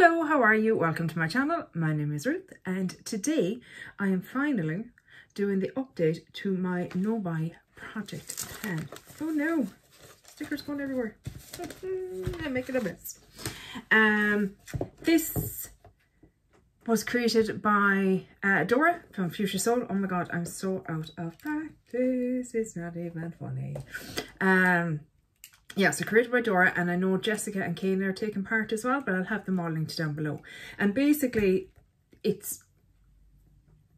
Hello, how are you? Welcome to my channel. My name is Ruth and today I am finally doing the update to my No Buy project pen. Oh no, stickers going everywhere. I'm making a mess. This was created by Dora from Fuchsia Soul. Oh my god, I'm so out of practice. It's not even funny. Yeah, so created by Dora, and I know Jessica and Kayla are taking part as well, but I'll have them all linked down below. And basically, it's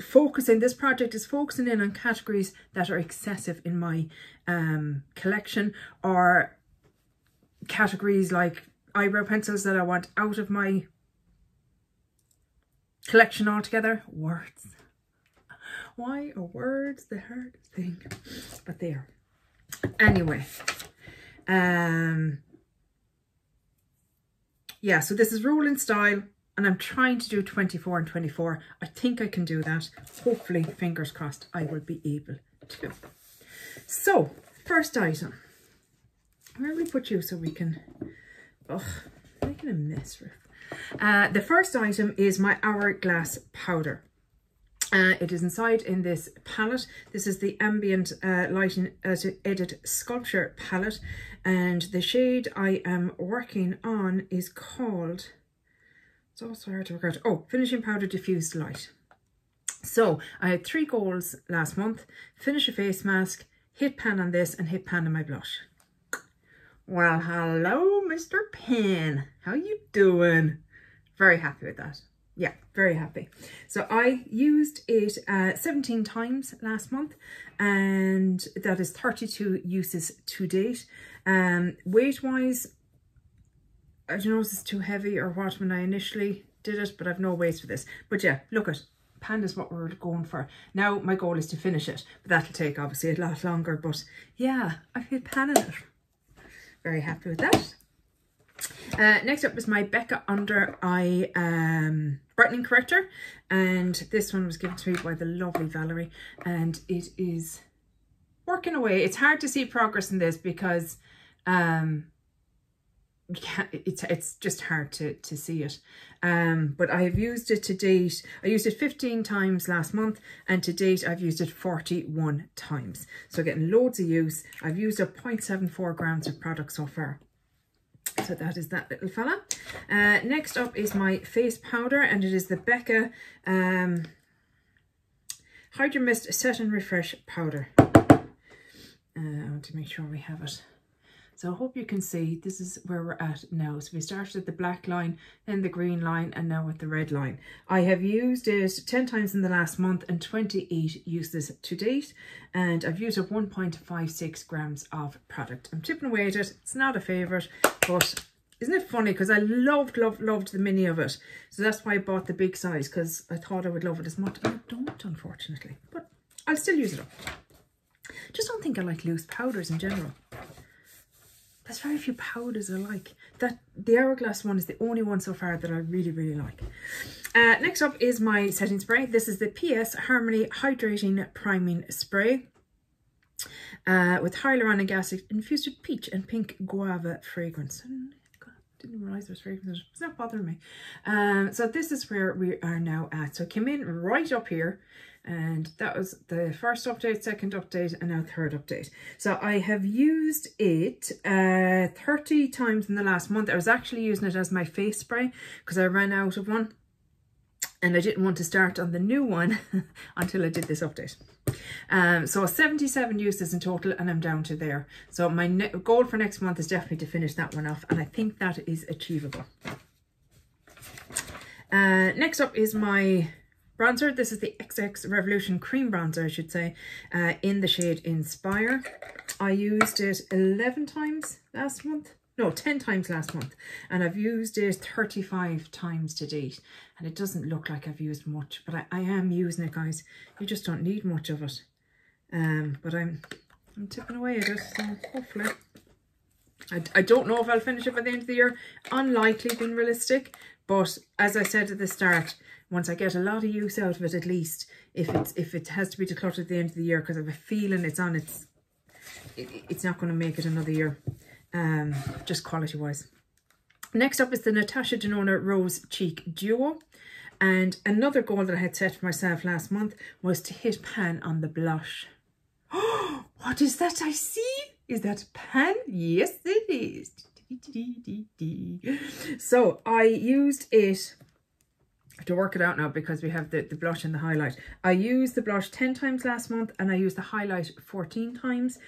focusing, this project is focusing in on categories that are excessive in my collection, or categories like eyebrow pencils that I want out of my collection altogether. Words. Why are words the hardest thing? But they are. Anyway. Yeah, so this is rolling style and I'm trying to do 24 and 24. I think I can do that. Hopefully, fingers crossed, I will be able to. So, first item. Where do we put you so we can... Oh, making a mess, Ruth. The first item is my Hourglass powder. It is inside in this palette. This is the Ambient Lighting Edit Sculpture palette, and the shade I am working on is called, it's also hard to work out, oh, Finishing Powder Diffused Light. So I had 3 goals last month: finish a face mask, hit pan on this, and hit pan on my blush. Well, hello Mr. Pen, how you doing? Very happy with that. Yeah, very happy. So I used it 17 times last month, and that is 32 uses to date. Weight wise, I don't know if it's too heavy or what when I initially did it, but I've no weight for this. But yeah, look at pan is what we're going for. Now my goal is to finish it, but that'll take obviously a lot longer. But yeah, I've hit pan in it. Very happy with that. Next up is my Becca Under Eye brightening corrector, and this one was given to me by the lovely Valerie, and it is working away. It's hard to see progress in this because it's just hard to see it, but I have used it to date. I used it 15 times last month, and to date I've used it 41 times, so getting loads of use. I've used up 0.74 grams of product so far. So that is that little fella. Next up is my face powder, and it is the Becca Hydro Mist Set and Refresh powder. I want to make sure we have it. So I hope you can see, this is where we're at now. So we started at the black line, then the green line, and now at the red line. I have used it 10 times in the last month and 28 uses to date. And I've used up 1.56 grams of product. I'm chipping away at it. It's not a favourite, but isn't it funny? Because I loved the mini of it. So that's why I bought the big size, because I thought I would love it as much. I don't, unfortunately, but I'll still use it up. Just don't think I like loose powders in general. There's very few powders I like. That the Hourglass one is the only one so far that I really like. Next up is my setting spray. This is the PS Harmony Hydrating Priming Spray with hyaluronic acid infused with peach and pink guava fragrance. Didn't realise there was fragrance. It's not bothering me. So this is where we are now at. So I came in right up here, and that was the first update, second update, and now third update. So I have used it 30 times in the last month. I was actually using it as my face spray because I ran out of one, and I didn't want to start on the new one until I did this update. So 77 uses in total, and I'm down to there. So my goal for next month is definitely to finish that one off, and I think that is achievable. Next up is my bronzer. This is the XX Revolution Cream Bronzer, I should say, in the shade Inspire. I used it 11 times last month. No, 10 times last month. And I've used it 35 times to date. And it doesn't look like I've used much, but I am using it, guys. You just don't need much of it. But I'm tipping away at it, so hopefully. I don't know if I'll finish it by the end of the year. Unlikely, being realistic. But as I said at the start, once I get a lot of use out of it, at least, if it has to be decluttered at the end of the year, because I have a feeling it's not going to make it another year, just quality wise. Next up is the Natasha Denona Rose Cheek Duo. And another goal that I had set for myself last month was to hit pan on the blush. Oh, what is that I see? Is that pan? Yes, it is. So I used it, I have to work it out now because we have the blush and the highlight. I used the blush 10 times last month and I used the highlight 14 times.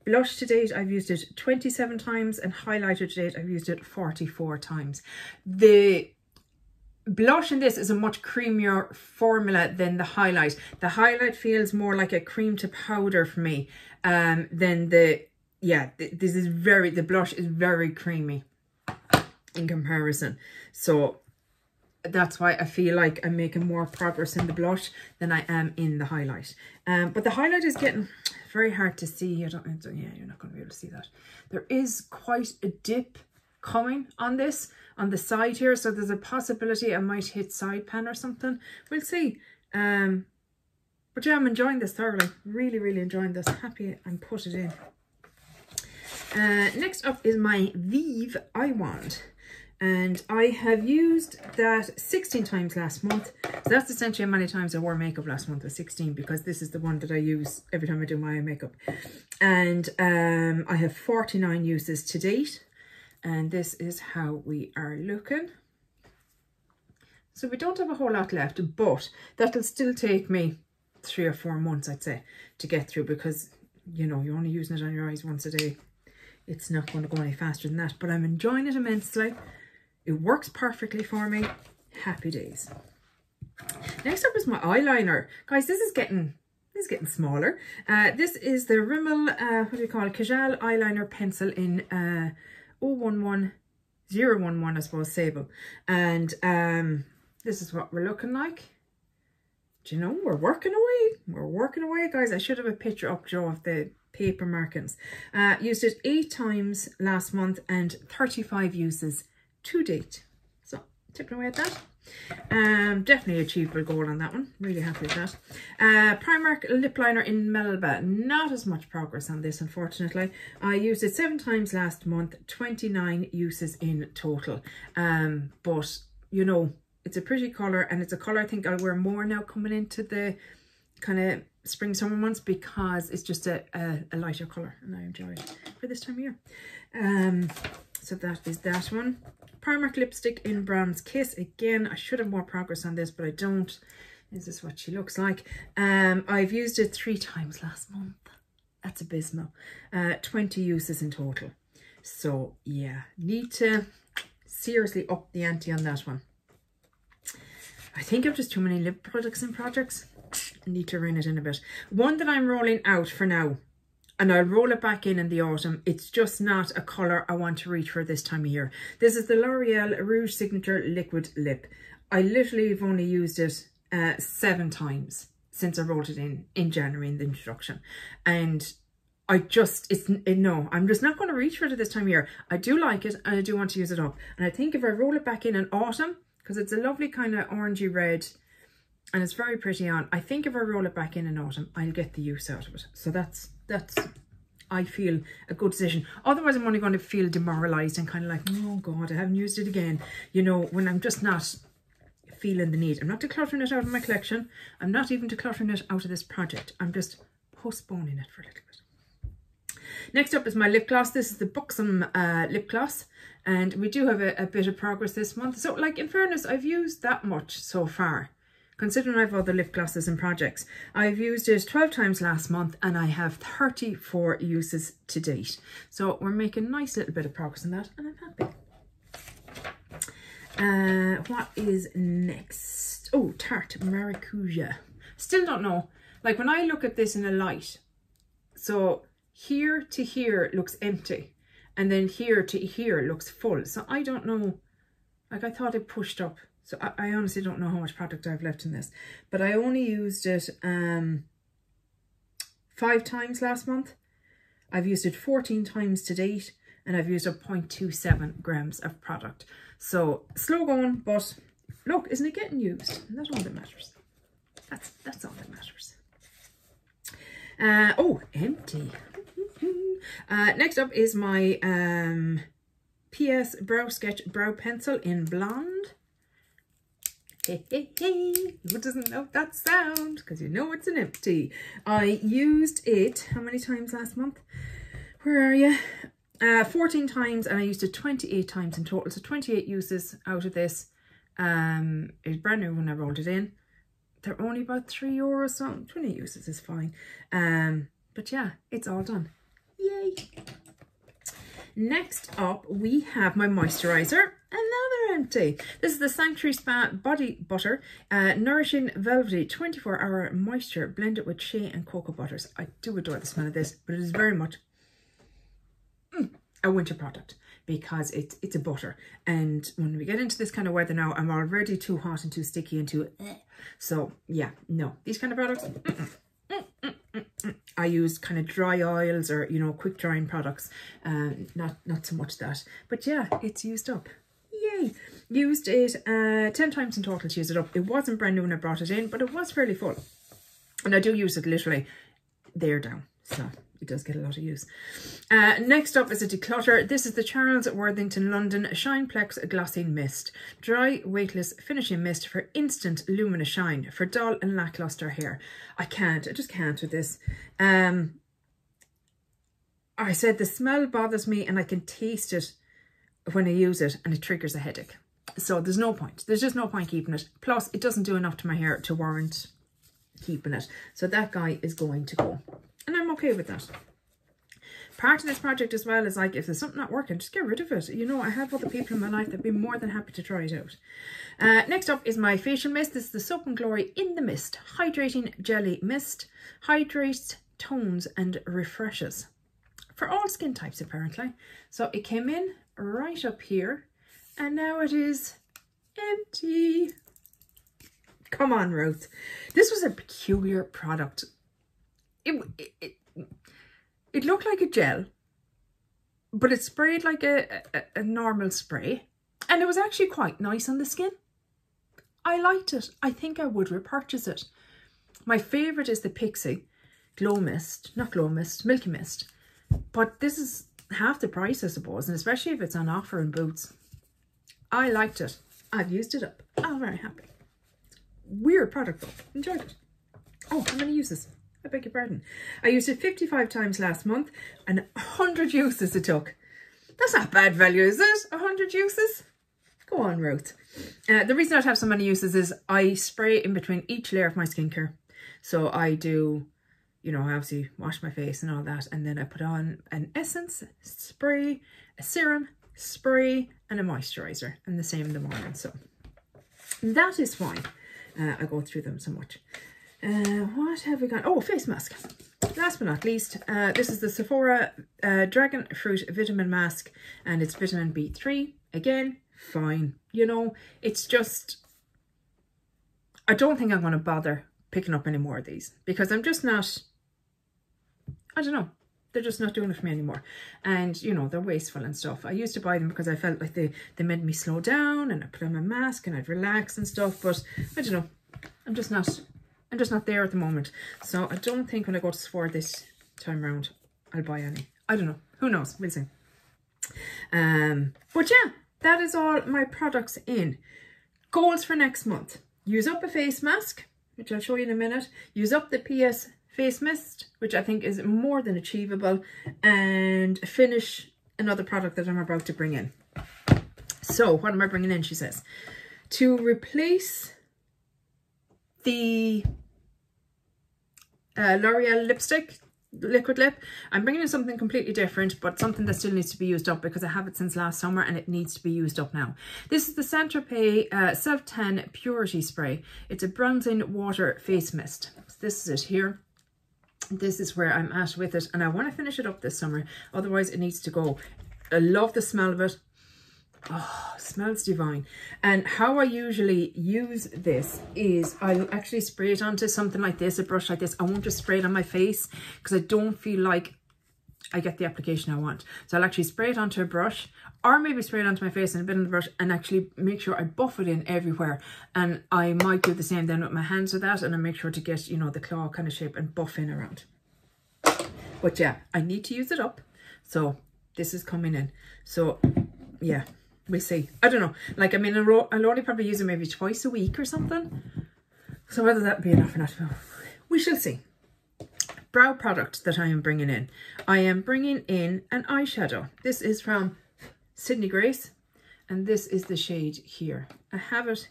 Blush to date, I've used it 27 times, and highlighter to date, I've used it 44 times. The blush in this is a much creamier formula than the highlight. The highlight feels more like a cream to powder for me than the, yeah, the blush is very creamy in comparison. So that's why I feel like I'm making more progress in the blush than I am in the highlight. But the highlight is getting very hard to see. Yeah, you're not going to be able to see that. There is quite a dip coming on this, on the side here. So there's a possibility I might hit side pan or something. We'll see. But yeah, I'm enjoying this thoroughly. Really, really enjoying this. Happy and put it in. Next up is my Vive Eye Wand. And I have used that 16 times last month. So that's essentially how many times I wore makeup last month, was 16, because this is the one that I use every time I do my eye makeup. And I have 49 uses to date. And this is how we are looking. So we don't have a whole lot left, but that'll still take me 3 or 4 months, I'd say, to get through, because, you know, you're only using it on your eyes once a day. It's not going to go any faster than that, but I'm enjoying it immensely. It works perfectly for me. Happy days. Next up is my eyeliner. Guys, this is getting smaller. This is the Rimmel, what do you call it? Kajal eyeliner pencil in 011, I suppose, Sable. And this is what we're looking like. Do you know, we're working away. We're working away, guys. I should have a picture up, Joe, of the paper markings. Used it 8 times last month and 35 uses to date. So tipping away at that. Definitely achievable goal on that one. Really happy with that. Primark lip liner in Melba. Not as much progress on this, unfortunately. I used it 7 times last month, 29 uses in total. But you know, it's a pretty colour, and it's a colour I think I'll wear more now coming into the kind of spring summer months, because it's just a lighter colour and I enjoy it for this time of year. So that is that one. Primark lipstick in Bronze Kiss. Again, I should have more progress on this, but I don't. This is what she looks like. I've used it 3 times last month. That's abysmal. 20 uses in total. So yeah, need to seriously up the ante on that one. I think I've just too many lip products and projects. I need to rein it in a bit. One that I'm rolling out for now, and I'll roll it back in the autumn. It's just not a colour I want to reach for this time of year. This is the L'Oreal Rouge Signature Liquid Lip. I literally have only used it 7 times since I rolled it in January in the introduction. And I just, no, I'm just not going to reach for it this time of year. I do like it and I do want to use it up. And I think if I roll it back in autumn, because it's a lovely kind of orangey red, and it's very pretty on. I think if I roll it back in autumn, I'll get the use out of it. So that's I feel a good decision. Otherwise, I'm only going to feel demoralised and kind of like, oh God, I haven't used it again. You know, when I'm just not feeling the need. I'm not decluttering it out of my collection. I'm not even decluttering it out of this project. I'm just postponing it for a little bit. Next up is my lip gloss. This is the Buxom lip gloss. And we do have a bit of progress this month. So, like, in fairness, I've used that much so far, considering I have other lip glosses and projects. I've used it 12 times last month and I have 34 uses to date. So we're making a nice little bit of progress in that and I'm happy. What is next? Oh, Tarte Maracuja. Still don't know. Like, when I look at this in a light, so here to here looks empty and then here to here looks full. So I don't know. Like, I thought it pushed up. So I honestly don't know how much product I've left in this. But I only used it 5 times last month. I've used it 14 times to date. And I've used up 0.27 grams of product. So slow going, but look, isn't it getting used? And that's all that matters. That's all that matters. Oh, empty. Next up is my PS Brow Sketch Brow Pencil in Blonde. Hey, hey, hey, who doesn't know that sound? Because you know it's an empty. I used it, how many times last month? Where are you? 14 times, and I used it 28 times in total. So 28 uses out of this. It's brand new when I rolled it in. They're only about €3, so 20 uses is fine. But yeah, it's all done. Yay! Next up, we have my moisturizer. Another empty. This is the Sanctuary Spa Body Butter. Nourishing Velvety 24-hour moisture blended with shea and cocoa butters. I do adore the smell of this, but it is very much a winter product because it's a butter. And when we get into this kind of weather now, I'm already too hot and too sticky and too... So yeah, no. These kind of products... I use kind of dry oils or, you know, quick drying products. Not so much that. But yeah, it's used up. Yay! Used it 10 times in total to use it up. It wasn't brand new when I brought it in, but it was fairly full. And I do use it literally there down. So it does get a lot of use. Next up is a declutter. This is the Charles Worthington London Shineplex Glossy Mist. Dry, weightless finishing mist for instant luminous shine for dull and lackluster hair. I just can't with this. I said the smell bothers me and I can taste it when I use it and it triggers a headache. So there's no point. There's just no point keeping it. Plus, it doesn't do enough to my hair to warrant keeping it. So that guy is going to go. And I'm okay with that. Part of this project as well is like, if there's something not working, just get rid of it. You know, I have other people in my life that'd be more than happy to try it out. Next up is my facial mist. This is the Soap and Glory In the Mist Hydrating Jelly Mist. Hydrates, tones and refreshes. For all skin types apparently. So it came in right up here and now it is empty. Come on, Ruth. This was a peculiar product. It looked like a gel, but it sprayed like a normal spray. And it was actually quite nice on the skin. I liked it. I think I would repurchase it. My favourite is the Pixie Glow Mist. Not Glow Mist, Milky Mist. But this is half the price, I suppose. And especially if it's on offer in Boots. I liked it. I've used it up. I'm very happy. Weird product though. Enjoyed it. Oh, how many uses? I beg your pardon. I used it 55 times last month and 100 uses it took. That's not bad value, is it? 100 uses? Go on, Ruth. The reason I have so many uses is I spray in between each layer of my skincare. So I do, you know, I obviously wash my face and all that. And then I put on an essence, spray, a serum, spray, and a moisturizer. And the same in the morning. So that is fine. I go through them so much. What have we got? Oh, face mask. Last but not least, this is the Sephora Dragon Fruit Vitamin Mask, and it's vitamin B3. Again, fine. You know, it's just, I don't think I'm going to bother picking up any more of these because I'm just not, I don't know. They're just not doing it for me anymore. And, you know, they're wasteful and stuff. I used to buy them because I felt like they made me slow down and I put on my mask and I'd relax and stuff. But I don't know. I'm just not there at the moment. So I don't think when I go to Sephora this time around, I'll buy any. I don't know. Who knows? We'll see. But yeah, that is all my products in. Goals for next month. Use up a face mask, which I'll show you in a minute. Use up the PS face mist, which I think is more than achievable. And finish another product that I'm about to bring in. So what am I bringing in, she says? To replace the L'Oreal lipstick, liquid lip, I'm bringing in something completely different, but something that still needs to be used up because I have it since last summer and it needs to be used up now. This is the Saint Tropez Self-Tan Purity Spray. It's a bronzing water face mist. So this is it here. This is where I'm at with it and I want to finish it up this summer. Otherwise it needs to go. I love the smell of it. Oh, smells divine. And how I usually use this is I'll actually spray it onto something like this, a brush like this. I won't just spray it on my face because I don't feel like I get the application I want. So I'll actually spray it onto a brush or maybe spray it onto my face and a bit on the brush and actually make sure I buff it in everywhere. And I might do the same then with my hands with that and I make sure to get, you know, the claw kind of shape and buff in around. But yeah, I need to use it up. So this is coming in. So yeah, we see. I don't know. Like, I mean, I'll only probably use it maybe twice a week or something. So whether that be enough or not, we shall see. Brow product that I am bringing in. I am bringing in an eyeshadow. This is from Sydney Grace, and this is the shade here. I have it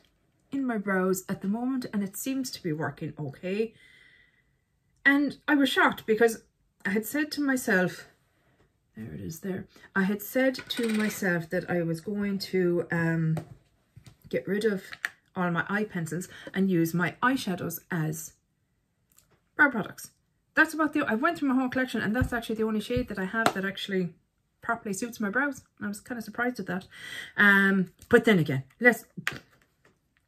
in my brows at the moment, and it seems to be working okay. And I was shocked because I had said to myself, there it is there. I had said to myself that I was going to get rid of all my eye pencils and use my eyeshadows as brow products. That's about I went through my whole collection, and that's actually the only shade that I have that actually properly suits my brows. I was kind of surprised at that. But then again,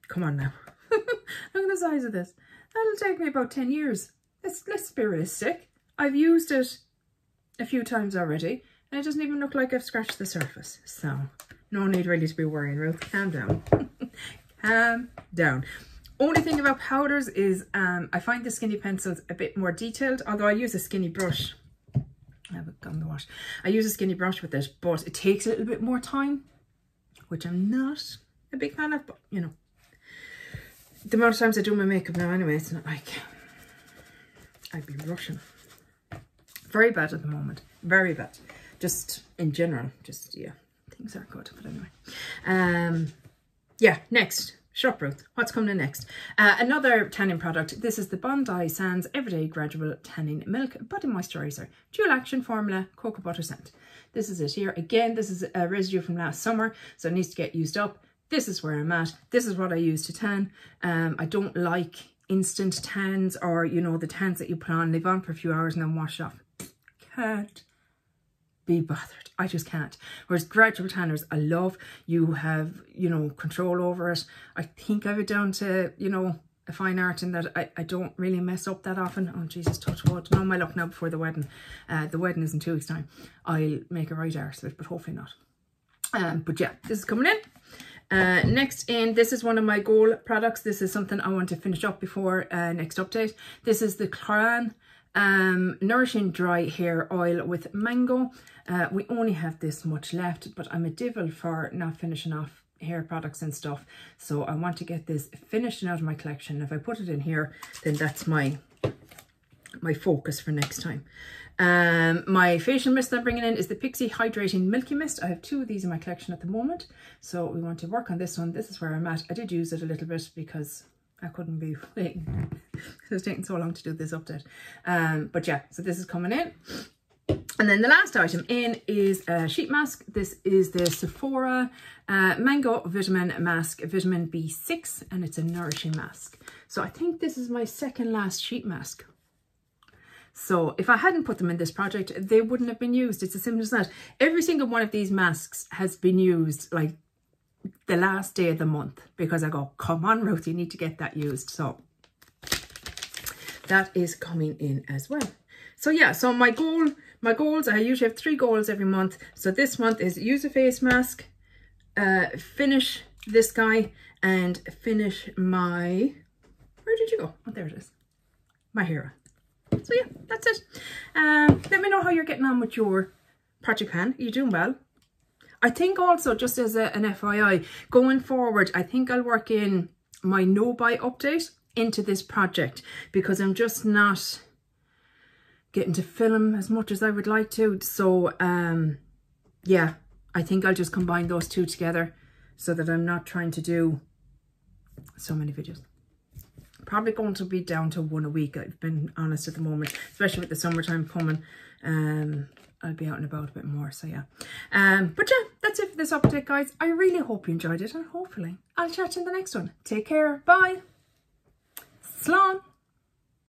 come on now. Look at the size of this. That'll take me about 10 years. Let's be realistic. I've used it a few times already, and it doesn't even look like I've scratched the surface. So no need really to be worrying, Ruth. Calm down. Calm down. Only thing about powders is I find the skinny pencils a bit more detailed, although I use a skinny brush. I have it on the wash. I use a skinny brush with it, but it takes a little bit more time, which I'm not a big fan of, but you know, the amount of times I do my makeup now anyway, it's not like I'd be rushing. Very bad at the moment, very bad. Just in general, just, yeah, things aren't good, but anyway. Yeah, next. Shop Ruth, what's coming in next? Another tanning product. This is the Bondi Sands Everyday Gradual Tanning Milk Body Moisturizer. Dual action formula, cocoa butter scent. This is it here. Again, this is a residue from last summer, so it needs to get used up. This is where I'm at. This is what I use to tan. I don't like instant tans, or, you know, the tans that you put on, leave on for a few hours and then wash it off. Can't be bothered. I just can't. Whereas gradual tanners, I love. You have, you know, control over it. I think I have it down to, you know, a fine art in that I don't really mess up that often. Oh Jesus, touch wood. No, my luck now before the wedding. The wedding is in 2 weeks' time. I'll make a right arse of it, but hopefully not. But yeah, this is coming in. Next in, this is one of my goal products. This is something I want to finish up before next update. This is the Clan Nourishing Dry Hair Oil with Mango. We only have this much left, but I'm a devil for not finishing off hair products and stuff, so I want to get this finished and out of my collection. If I put it in here, then that's my focus for next time. My facial mist I'm bringing in is the Pixie Hydrating Milky Mist. I have 2 of these in my collection at the moment, so we want to work on this one. This is where I'm at. I did use it a little bit because I couldn't be waiting. It was taking so long to do this update. But yeah, so this is coming in. And then the last item in is a sheet mask. This is the Sephora Mango Vitamin Mask, Vitamin B6, and it's a nourishing mask. So I think this is my second last sheet mask. So if I hadn't put them in this project, they wouldn't have been used. It's as simple as that. Every single one of these masks has been used like the last day of the month, because I go, come on Ruth, you need to get that used. So that is coming in as well. So yeah, so my goals, I usually have 3 goals every month. So this month is use a face mask, finish this guy, and finish my, where did you go? Oh, there it is. My hero. So yeah, that's it. Let me know how you're getting on with your project pan. Are you doing well? I think also, just as an FYI, going forward, I think I'll work in my no-buy update into this project, because I'm just not getting to film as much as I would like to. So yeah, I think I'll just combine those 2 together so that I'm not trying to do so many videos. Probably going to be down to 1 a week, I've been honest at the moment, especially with the summertime coming. I'll be out and about a bit more, so yeah. But yeah, that's it for this update, guys. I really hope you enjoyed it, and hopefully I'll chat to you in the next one. Take care. Bye. Slán.